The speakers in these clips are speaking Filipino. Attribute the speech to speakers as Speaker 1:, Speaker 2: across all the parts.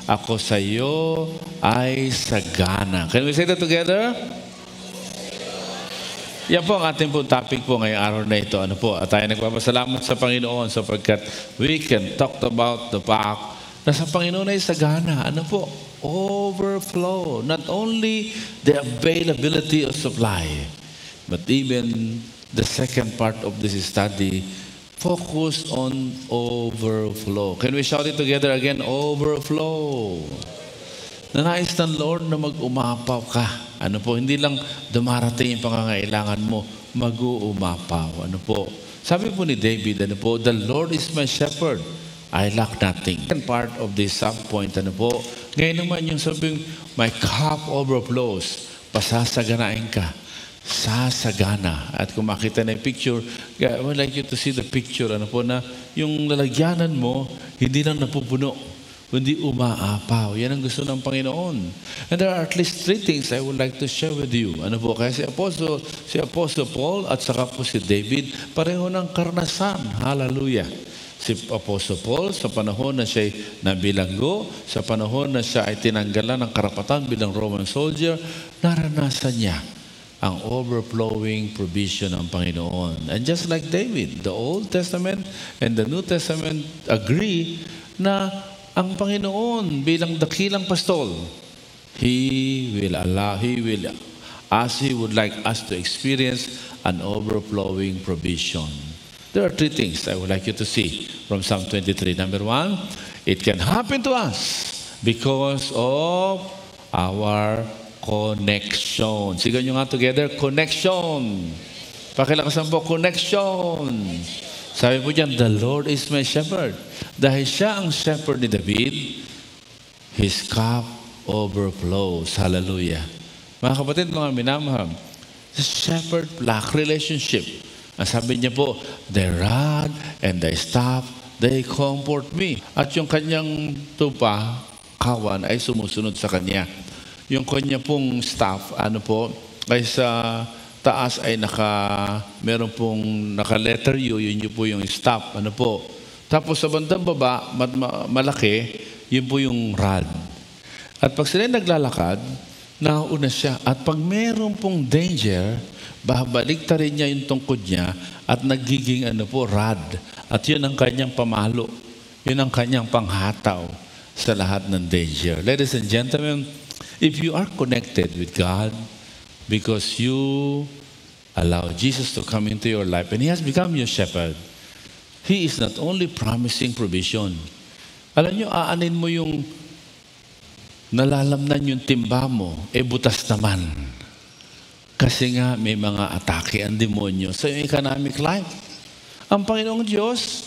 Speaker 1: ako sa iyo ay sagana. Can we say that together? Yan po ang ating po topic po ngayong araw na ito. Ano po? At tayo nagpapasalamat sa Panginoon sapagkat we can talk about the fact na sa Panginoon ay sagana. Ano po? Overflow. Not only the availability of supply, but even the second part of this study, focus on overflow. Can we shout it together again? Overflow. Nanais ng Lord na mag-umapaw ka. Ano po, hindi lang dumarating yung pangangailangan mo, mag-uumapaw. Ano po, sabi po ni David, ano po, the Lord is my shepherd, I lack nothing. And part of this subpoint, ano po, ngayon naman yung sabing, my cup overflows, pasasaganain ka, sasagana. At kung makita na yung picture, I would like you to see the picture, ano po, na yung lalagyanan mo, hindi lang napupuno, kundi umaapaw. Yan ang gusto ng Panginoon. And there are at least 3 things I would like to share with you. Ano po? Kaya si Apostle Paul at saka po si David, pareho ng karanasan. Hallelujah. Si Apostle Paul, sa panahon na siya nabilanggo, sa panahon na siya ay tinanggalan ng karapatan bilang Roman soldier, naranasan niya ang overflowing provision ng Panginoon. And just like David, the Old Testament and the New Testament agree na ang Panginoon bilang dakilang pastol, He will, as He would like us to experience an overflowing provision. There are 3 things I would like you to see from Psalm 23. Number 1, it can happen to us because of our connection. Sigan nyo nga together, connection. Pakilakasan po, connection. Sabi po dyan, the Lord is my shepherd. Dahil siya ang shepherd ni David, his cup overflows. Hallelujah. Mga kapatid, mga minamahal, the shepherd-like relationship. Ang sabi niya po, the rod and the staff, they comfort me. At yung kanyang tupa, kawan, ay sumusunod sa kanya. Yung kanya pong staff, ano po, ay sa taas ay meron pong naka-letter U, yun po yung staff, ano po. Tapos sa bandang baba, malaki, yun po yung rod. At pag sila naglalakad, nauna siya. At pag meron pong danger, babalik ta rin niya yung tungkod niya at nagiging rod. At yun ang kanyang pamalo. Yun ang kanyang panghataw sa lahat ng danger. Ladies and gentlemen, if you are connected with God, because you allow Jesus to come into your life and He has become your shepherd, He is not only promising provision. Alam nyo, aanin mo yung nalalamnan yung timba mo, butas naman. Kasi nga may mga atake ang demonyo sa iyong economic life. Ang Panginoong Diyos,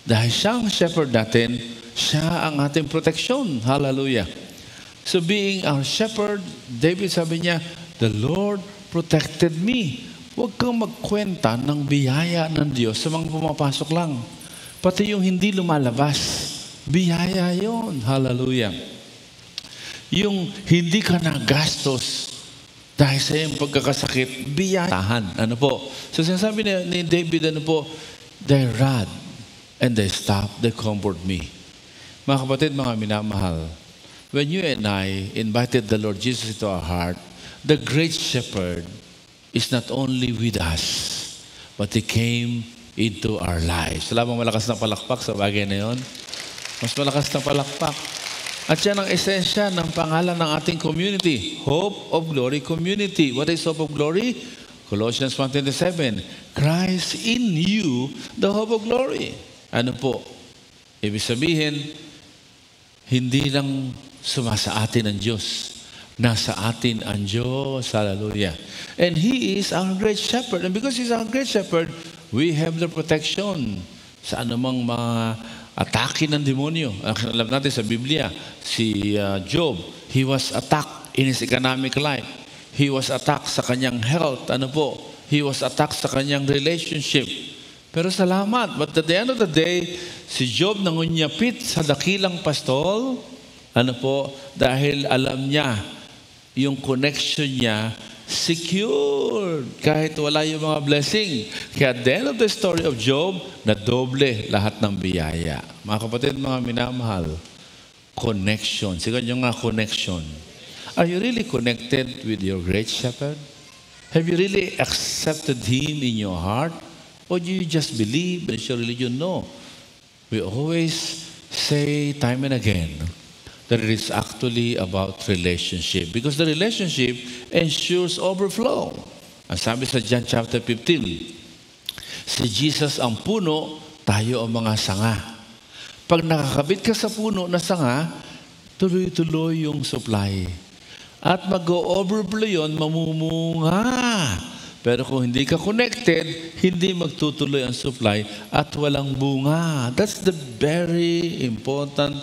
Speaker 1: dahil siya ang shepherd natin, siya ang ating proteksyon. Hallelujah. So being our shepherd, David sabi niya, the Lord protected me. Huwag kang magkwenta ng biyaya ng Diyos sa mga pumapasok lang. Pati yung hindi lumalabas, biyaya yon. Hallelujah. Yung hindi ka nagastos dahil sa iyong pagkakasakit, biyayahan. Ano po? So sinasabi ni David, ano po, thy rod and thy staff, they comfort me. Mga kapatid, mga minamahal, when you and I invited the Lord Jesus into our heart, the great shepherd is not only with us, but He came into our lives. Wala bang malakas na palakpak sa bagay na yun? Mas malakas na palakpak. At yan ang esensya ng pangalan ng ating community, Hope of Glory Community. What is Hope of Glory? Colossians 1:27, Christ in you, the hope of glory. Ano po? Ibig sabihin, hindi lang sumasa atin ang Diyos. Nasa atin ang Diyos. Hallelujah. And He is our great shepherd. And because He's our great shepherd, we have the protection sa anumang mga atake ng demonyo. Alam natin sa Biblia, si Job, he was attacked in his economic life. He was attacked sa kanyang health. Ano po? He was attacked sa kanyang relationship. Pero salamat. But at the end of the day, si Job nangunyapit sa dakilang pastol. Ano po? Dahil alam niya, yung connection niya, secured. Kahit wala yung mga blessing. Kaya at the end of the story of Job, na doble lahat ng biyaya. Mga kapatid, mga minamahal, connection. Sige nyo nga, connection. Are you really connected with your great shepherd? Have you really accepted him in your heart? Or do you just believe in your religion? No. We always say time and again that it is actually about relationship. Because the relationship ensures overflow. Ang sabi sa John chapter 15, si Jesus ang puno, tayo ang mga sanga. Pag nakakabit ka sa puno na sanga, tuloy-tuloy yung supply. At mag-overflow yun, mamumunga. Pero kung hindi ka connected, hindi magtutuloy ang supply at walang bunga. That's the very important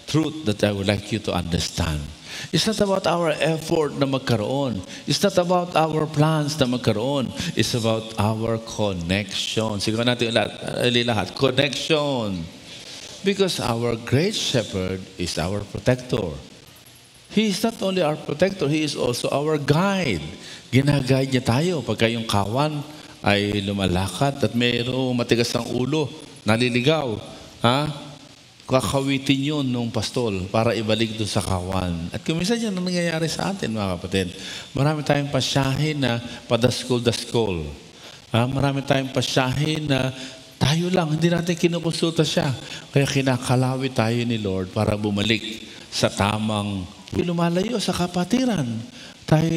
Speaker 1: truth that I would like you to understand. It's not about our effort na magkaroon. It's not about our plans na magkaroon. It's about our connection. Siguro natin lahat. Connection. Because our great shepherd is our protector. He is not only our protector, He is also our guide. Ginaguide niya tayo pagka yung kawan ay lumalakad at mayroong matigas ang ulo, naliligaw. Kakawitin yun nung pastol para ibalik doon sa kawan. At kuminsan yan ang nangyayari sa atin, mga kapatid. Marami tayong pasyahin na padaskol-daskol. Marami tayong pasyahin na tayo lang, hindi natin kinukonsulta siya. Kaya kinakalawit tayo ni Lord para bumalik sa tamang lumalayo sa kapatiran. Tayo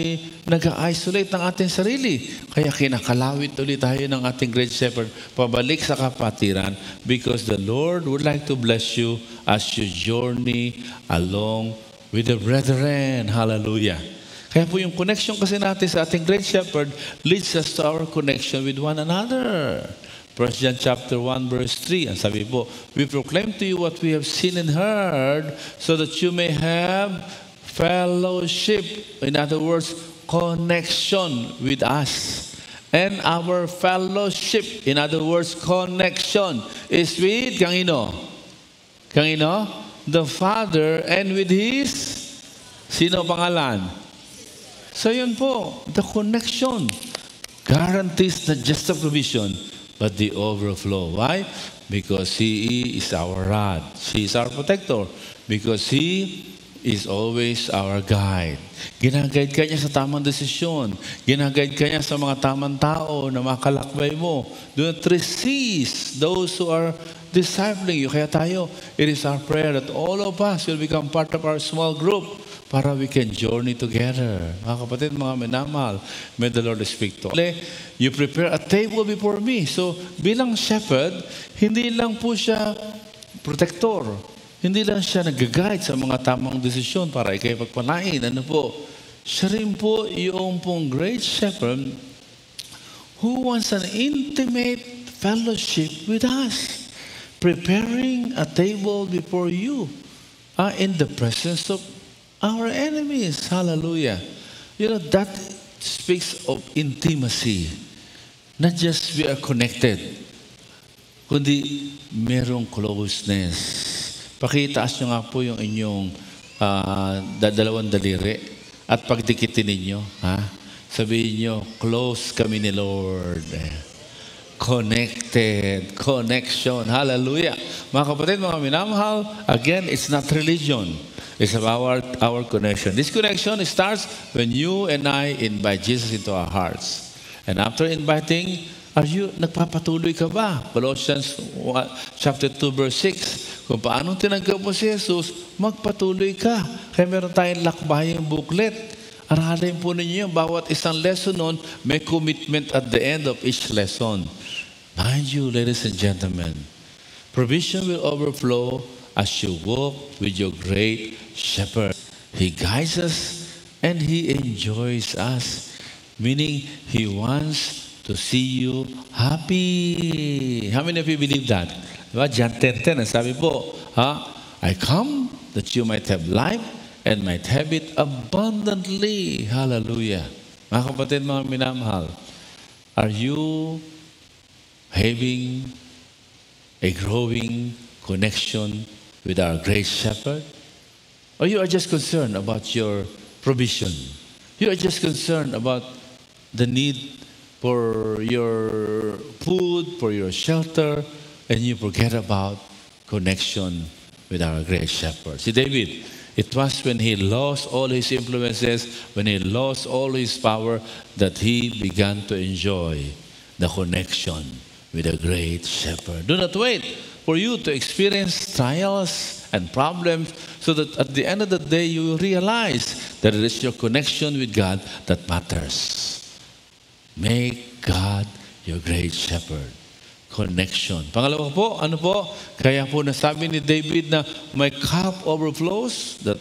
Speaker 1: nag-isolate ng ating sarili. Kaya kinakalawit ulit tayo ng ating great shepherd pabalik sa kapatiran because the Lord would like to bless you as you journey along with the brethren. Hallelujah. Kaya po yung connection kasi natin sa ating great shepherd leads us to our connection with one another. 1 John chapter 1 verse 3. Ang sabi po, we proclaim to you what we have seen and heard so that you may have fellowship. In other words, connection with us. And our fellowship, in other words, connection, is with Kangino? Kangino? The Father and with His? Sino pangalan? So yun po, the connection guarantees not just the provision, but the overflow. Why? Because He is our rod. He is our protector. Because He is always our guide. Ginaguide ka niya sa tamang desisyon. Ginaguide ka niya sa mga tamang tao na makalakbay mo. Do not resist those who are discipling you. Kaya tayo, it is our prayer that all of us will become part of our small group para we can journey together. Mga kapatid, mga minamahal, may the Lord speak to. You prepare a table before me. So, bilang shepherd, hindi lang po siya protector. Hindi lang siya nag-guide sa mga tamang desisyon para ikay pagpalain. Ano po? Siya rin po yung pong great shepherd who wants an intimate fellowship with us. Preparing a table before you in the presence of our enemies. Hallelujah. You know, that speaks of intimacy. Not just we are connected, kundi merong closeness. Pakitaas nyo nga po yung inyong dalawang daliri at pagdikitin ninyo. Sabihin nyo, close kami ni Lord. Connected. Connection. Hallelujah. Mga kapatid, mga minamahal, again, it's not religion. It's about our connection. This connection starts when you and I invite Jesus into our hearts. And after inviting, nagpapatuloy ka ba? Colossians chapter 2 verse 6. Kung paano tinanggap mo si Jesus, magpatuloy ka. Kaya meron tayong lakbayang booklet. Aralin po ninyo yung bawat isang lesson nun, may commitment at the end of each lesson. Mind you, ladies and gentlemen, provision will overflow as you walk with your great shepherd. He guides us and He enjoys us. Meaning, He wants to see you happy. How many of you believe that? Diba? John 10:10, ang sabi po, I come that you might have life and might have it abundantly. Hallelujah. Mga kapatid, mga minamahal, are you having a growing connection with our great shepherd? Or you are just concerned about your provision? You are just concerned about the need for your food, for your shelter, and you forget about connection with our great shepherd. Si David, it was when he lost all his influences, when he lost all his power, that he began to enjoy the connection with a great shepherd. Do not wait for you to experience trials and problems so that at the end of the day you will realize that it is your connection with God that matters. Make God your great shepherd. Connection. Pangalawa po, ano po? Kaya po nasabi ni David na my cup overflows, that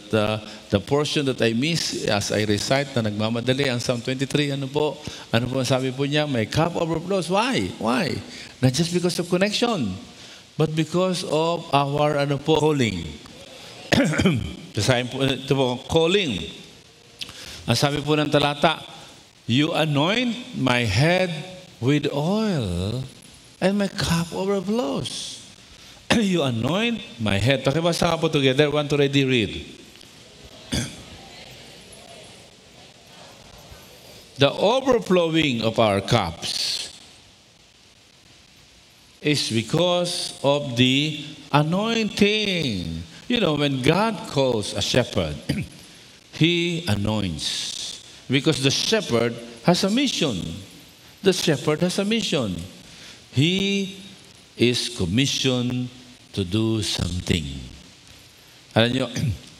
Speaker 1: the portion that I miss as I recite na nagmamadali ang Psalm 23, ano po? Ano po sabi po niya? My cup overflows. Why? Why? Not just because of connection, but because of our calling. Sabi po, ito po, calling. Ang sabi po ng talata, you anoint my head with oil, and my cup overflows. You anoint my head. Pakibasa nga po together. Want to ready read. The overflowing of our cups is because of the anointing. You know, when God calls a shepherd, He anoints. Because the shepherd has a mission. The shepherd has a mission. He is commissioned to do something. Alam nyo,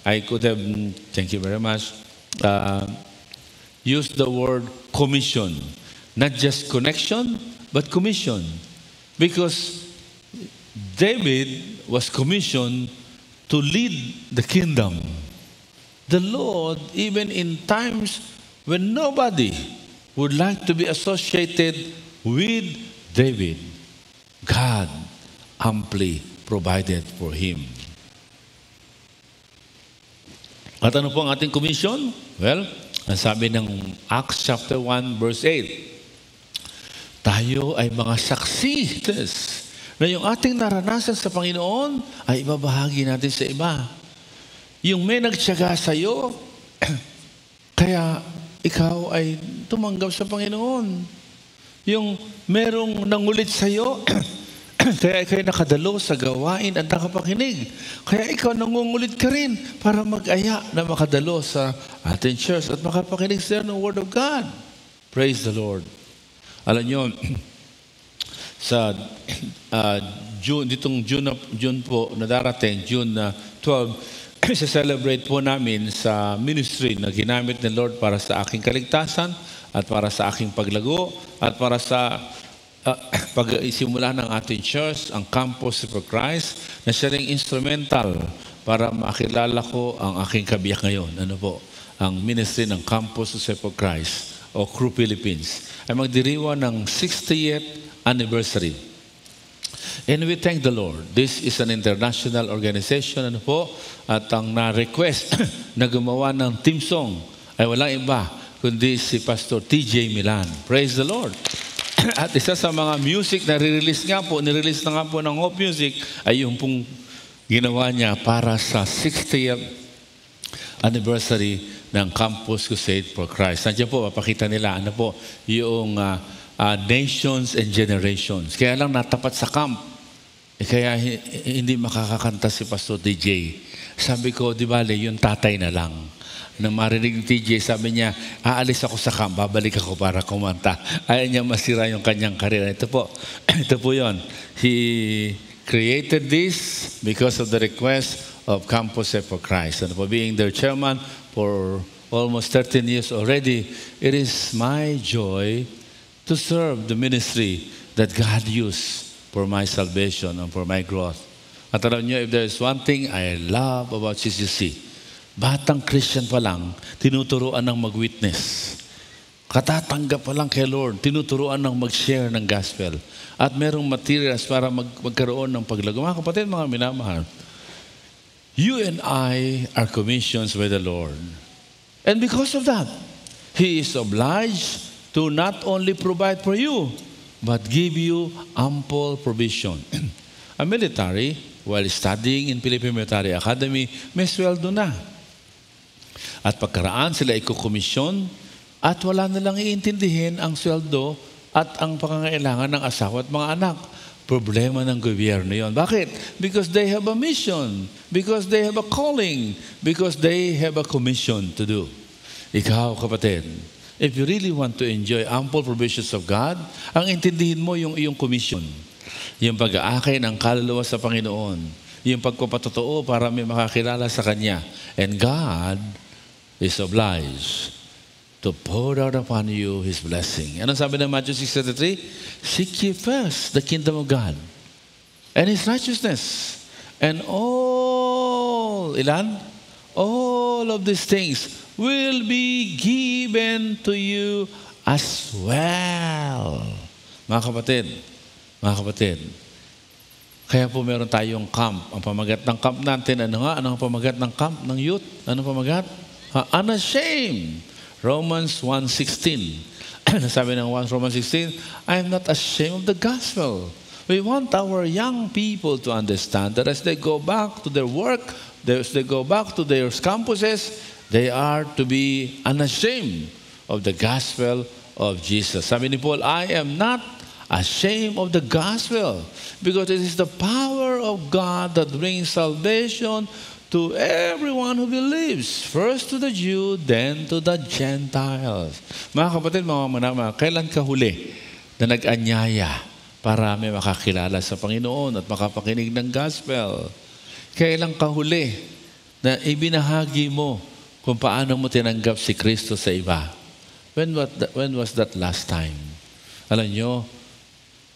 Speaker 1: I could have, thank you very much, used the word commission. Not just connection, but commission. Because David was commissioned to lead the kingdom. The Lord, even in times when nobody would like to be associated with David, God amply provided for him. At ano po ang ating commission? Well, ang sabi ng Acts chapter 1 verse 8, tayo ay mga saksi na yung ating naranasan sa Panginoon ay ibabahagi natin sa iba. Yung may nagtiyaga sa iyo, kaya ikaw ay tumanggap sa Panginoon. Yung merong nangulit sa iyo, kaya ikaw nakadalo sa gawain at nakapakinig. Kaya ikaw nangungulit ka rin para mag-aya na makadalo sa ating church at makapakinig sa ng Word of God. Praise the Lord. Alam nyo, sa June po na darating, June 12, isa-celebrate po namin sa ministry na ginamit ng Lord para sa aking kaligtasan at para sa aking paglago at para sa pag-isimula ng ating church, ang Campus for Christ, na siya ring instrumental para makilala ko ang aking kabiyak ngayon. Ano po? Ang ministry ng Campus for Christ o Crew Philippines ay magdiriwa ng 60th anniversary. And we thank the Lord. This is an international organization, ano po? At ang na-request na gumawa ng team song ay walang iba kundi si Pastor TJ Milan. Praise the Lord. At isa sa mga music na nirelease na nga po ng Hope Music ay yung pong ginawa niya para sa 60th anniversary ng Campus Crusade for Christ. Nandiyan po, papakita nila, ano po, yung nations and generations. Kaya lang natapat sa camp. Kaya hindi makakakanta si Pastor DJ. Sabi ko, di bale, yung tatay na lang. Nang marinig ni TJ, sabi niya, aalis ako sa camp, babalik ako para kumanta. Ayaw niya masira yung kanyang karera. Ito po yun. He created this because of the request of Campus for Christ. And for being their chairman for almost 13 years already, it is my joy to serve the ministry that God used for my salvation and for my growth. At alam niyo, if there is one thing I love about CCC, batang Christian pa lang, tinuturuan ng mag-witness. Katatanggap pa lang kay Lord, tinuturuan ng mag-share ng gospel. At merong materials para magkaroon ng paglago. Mga kapatid, mga minamahal, you and I are commissioned by the Lord. And because of that, He is obliged to not only provide for you, but give you ample provision. A military, while studying in Philippine Military Academy, may sweldo na. At pagkaraan sila ikukomisyon at wala nilang iintindihin ang sweldo at ang pangangailangan ng asawa at mga anak. problema ng gobyerno yon. Bakit? Because they have a mission. Because they have a calling. Because they have a commission to do. Ikaw, kapatid, if you really want to enjoy ample provisions of God, ang intindihin mo yung iyong commission. Yung pag-aakay ng kaluluwa sa Panginoon. Yung pagpapatotoo para may makakilala sa Kanya. And God is obliged to pour out upon you His blessing. Ano sabi ng Matthew 6:33? Seek ye first the kingdom of God and His righteousness. And ilan? All of these things will be given to you as well. Mga kapatid, kaya po meron tayong camp. Ang pamagat ng camp natin, ano nga? Anong pamagat ng camp ng youth? Anong pamagat? Unashamed. Romans 1:16. Sabi ng Romans 16, I am not ashamed of the gospel. We want our young people to understand that as they go back to their work, as they go back to their campuses, they are to be unashamed of the gospel of Jesus. Sabi ni Paul, I am not ashamed of the gospel because it is the power of God that brings salvation to everyone who believes. First to the Jew, then to the Gentiles. Mga kapatid, mga manama, kailan ka huli na nag-anyaya para may makakilala sa Panginoon at makapakinig ng gospel? Kailan ka huli na ibinahagi mo kung paano mo tinanggap si Kristo sa iba? When was that last time? Alam nyo,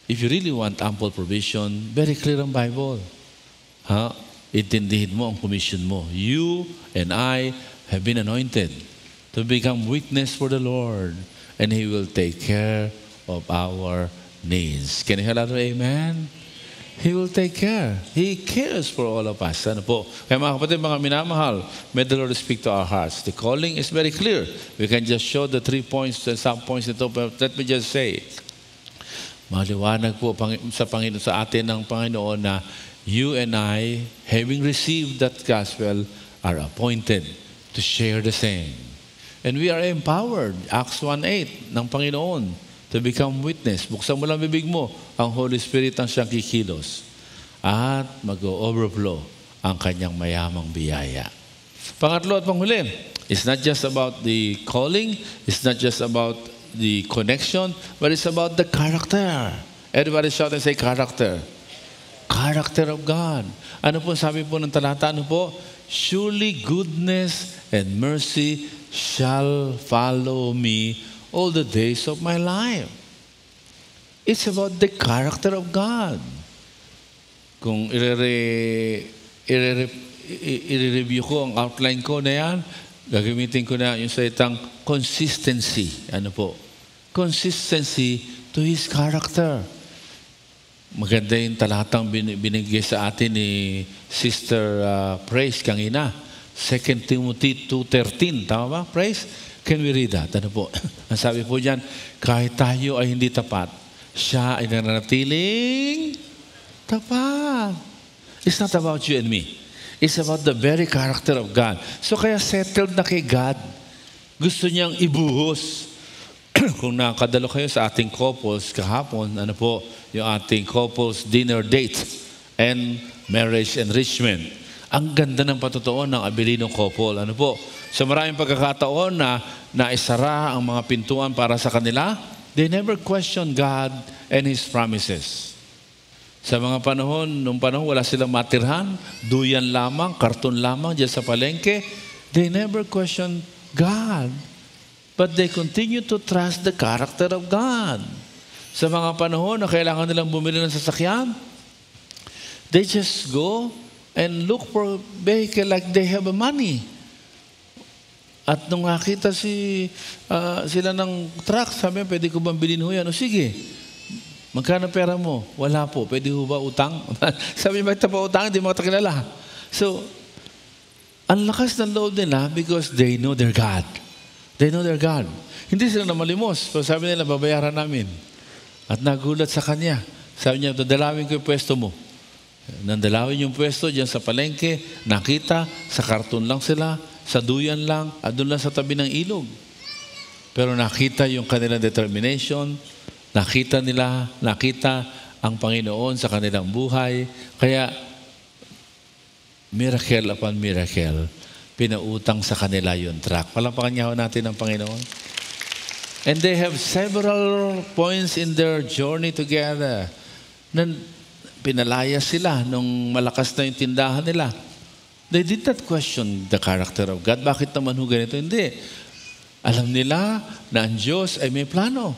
Speaker 1: if you really want ample provision, very clear ang Bible. Intindihin mo ang commission mo. You and I have been anointed to become witness for the Lord, and He will take care of our needs. Can you hear that? Amen? He will take care. He cares for all of us. Ano po? Kaya mga kapatid, mga minamahal, may the Lord speak to our hearts. The calling is very clear. We can just show the 3 points and some points ito, but let me just say, maliwanag po sa Panginoon, sa atin ng Panginoon na you and I, having received that gospel, are appointed to share the same. And we are empowered, Acts 1:8, ng Panginoon, to become witness. Buksan mo lang bibig mo, ang Holy Spirit ang siyang kikilos. At mag-overflow ang kanyang mayamang biyaya. Pangatlo at panghuli, it's not just about the calling, it's not just about the connection, but it's about the character. Everybody shout and say character. Character of God. Ano po sabi po ng talata? Ano po? Surely goodness and mercy shall follow me all the days of my life. It's about the character of God. Kung i-review ko ang outline ko na yan, gagamitin ko na yung salitang consistency. Ano po? Consistency to His character. Maganda yung talatang binigay sa atin ni Sister Praise kanina. 2 Timothy 2:13. Tama ba? Praise? Can we read that? Ano po? Ang sabi po dyan, kahit tayo ay hindi tapat, siya ay nananatiling tapat. It's not about you and me. It's about the very character of God. So kaya settled na kay God. Gusto niyang ibuhos. Kung nakadalo kayo sa ating couples kahapon, ano po, yung ating couples dinner date and marriage enrichment. Ang ganda ng patutuon ng Abilino couple. Ano po? Sa maraming pagkakataon na naisara ang mga pintuan para sa kanila, they never question God and His promises. Sa mga panahon, nung panahon wala silang matirhan, duyan lamang, karton lamang dyan sa palengke, they never question God. But they continue to trust the character of God. Sa mga panahon na kailangan nilang bumili ng sasakyan, they just go and look for vehicle like they have money. At nung nakita sila ng truck, sabi niya, pwede ko bang bilhin ho yan? O sige, magkano pera mo? Wala po. Pwede ho ba utang? Sabi niya, bakit pa utang? Hindi mo kilala. So, ang lakas ng loob nila because they know their God. They know their God. Hindi sila na malimos. So sabi nila, babayaran namin. At nagulat sa kanya. Sabi niya, dadalawin ko yung pwesto mo. Nandalawin yung pwesto dyan sa palengke. Nakita, sa karton lang sila, sa duyan lang, at doon lang sa tabi ng ilog. Pero nakita yung kanilang determination, nakita ang Panginoon sa kanilang buhay. Kaya, miracle upon miracle, pinautang sa kanila yung track. Palapakan niya natin ang Panginoon. And they have several points in their journey together. Pinalaya sila nung malakas na yung tindahan nila. They did not question the character of God. Bakit naman ho ganito? Hindi. Alam nila na ang Diyos ay may plano.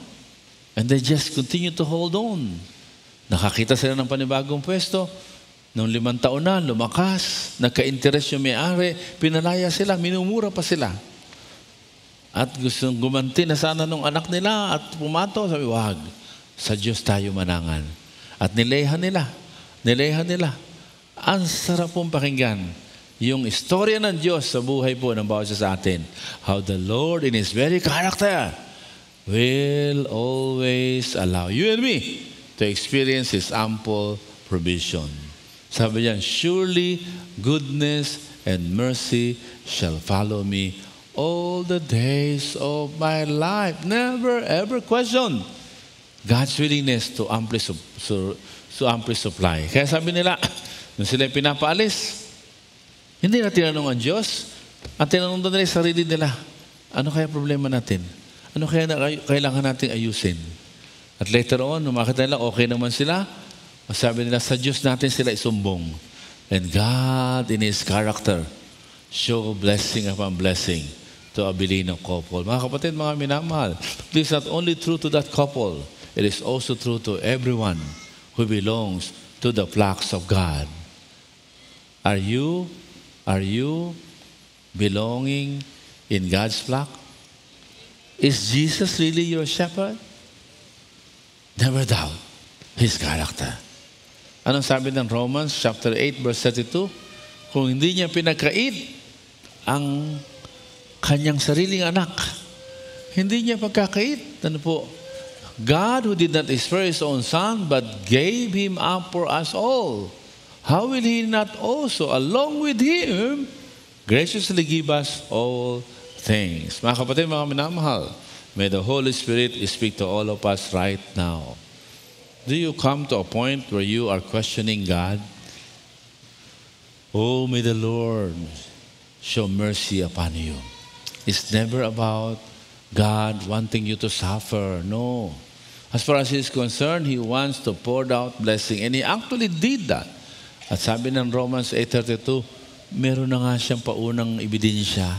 Speaker 1: And they just continue to hold on. Nakakita sila ng panibagong pwesto. Noong 5 taon na, lumakas, nagka-interest yung may-ari, pinalaya sila, minumura pa sila. At gustong gumanti na sana nung anak nila at pumato, sabi, wag, sa Diyos tayo manangan. At nilehan nila. Ang sarap pong pakinggan yung istorya ng Diyos sa buhay po ng bawat isa sa atin. How the Lord in His very character will always allow you and me to experience His ample provision. Sabi niyan, surely goodness and mercy shall follow me all the days of my life. Never ever question God's willingness to amply supply. Kaya sabi nila, nung sila pinapaalis, hindi na tinanong ang Diyos. Ang tinanong doon nila sarili nila, ano kaya problema natin? Ano kaya kailangan nating ayusin? At later on, nung makita nila, okay naman sila, sabi nila, sa Diyos natin sila isumbong. And God in His character show blessing upon blessing to a Abilino couple. Mga kapatid, mga minamahal, this is not only true to that couple, it is also true to everyone who belongs to the flocks of God. Are you belonging in God's flock? Is Jesus really your shepherd? Never doubt His character. Anong sabi ng Romans chapter 8 verse 32? Kung hindi niya pinagkait ang kanyang sariling anak, hindi niya pagkakait. Ano po? God who did not spare His own Son but gave Him up for us all, how will He not also along with Him graciously give us all things? Mga kapatid, mga minamahal, may the Holy Spirit speak to all of us right now. Do you come to a point where you are questioning God? Oh, may the Lord show mercy upon you. It's never about God wanting you to suffer. No. As far as He is concerned, He wants to pour out blessing. And He actually did that. At sabi ng Romans 8:32, meron na nga siyang paunang ebidensya.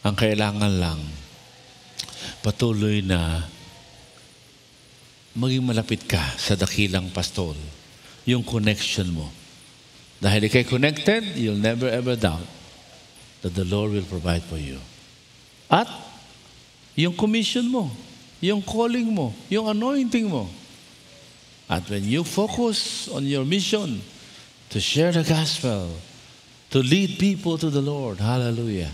Speaker 1: Ang kailangan lang, patuloy na maging malapit ka sa dakilang pastol. Yung connection mo. Dahil ikay connected, you'll never ever doubt that the Lord will provide for you. At yung commission mo, yung calling mo, yung anointing mo. At when you focus on your mission to share the gospel, to lead people to the Lord, hallelujah,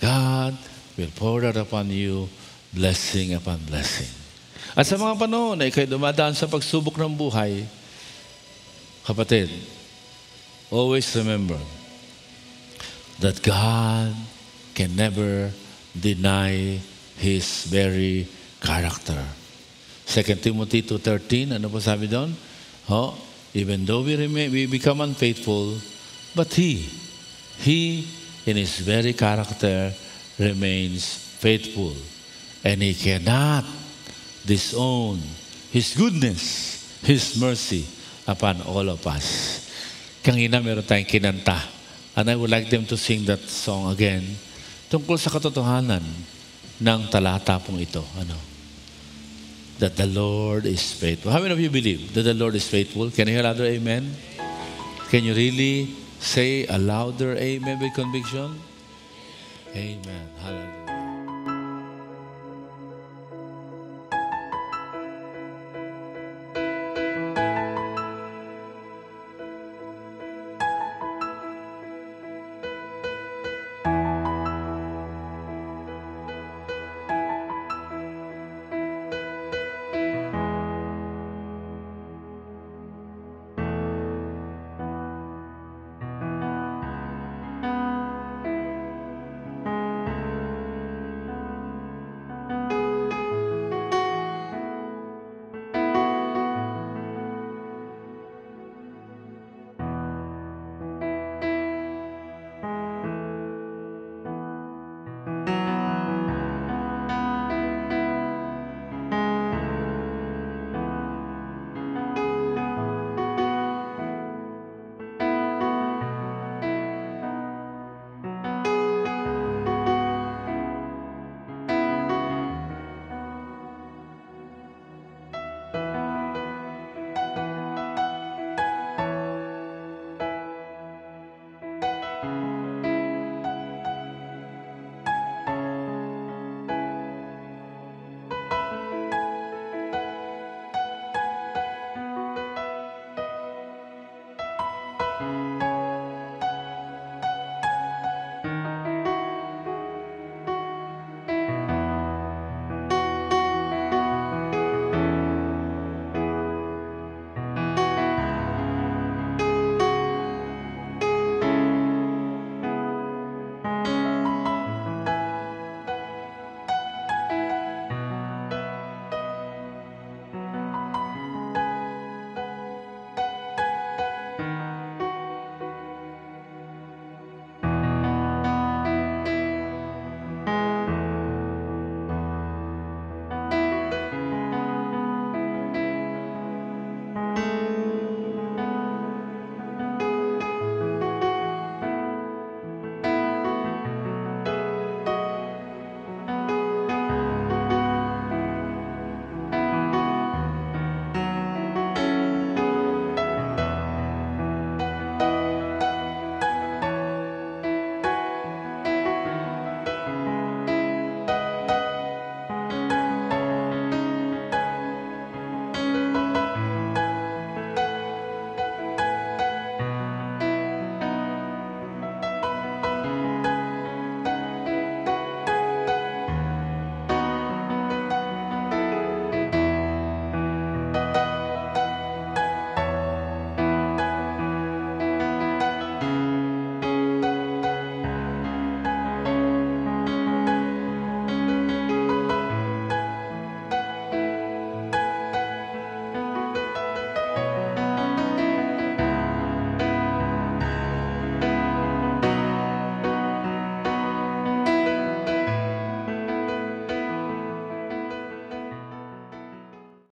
Speaker 1: God will pour out upon you blessing upon blessing. At sa mga panahon na ikay dumadaan sa pagsubok ng buhay, kapatid, always remember that God can never deny His very character. 2 Timothy 2:13, ano po sabi doon? Even though we become unfaithful, but He in His very character remains faithful. And He cannot disown His goodness, His mercy upon all of us. Kanina meron tayong kinanta. And I would like them to sing that song again tungkol sa katotohanan ng talata pong ito. That the Lord is faithful. How many of you believe that the Lord is faithful? Can you hear louder amen? Can you really say a louder amen with conviction? Amen. Hallelujah.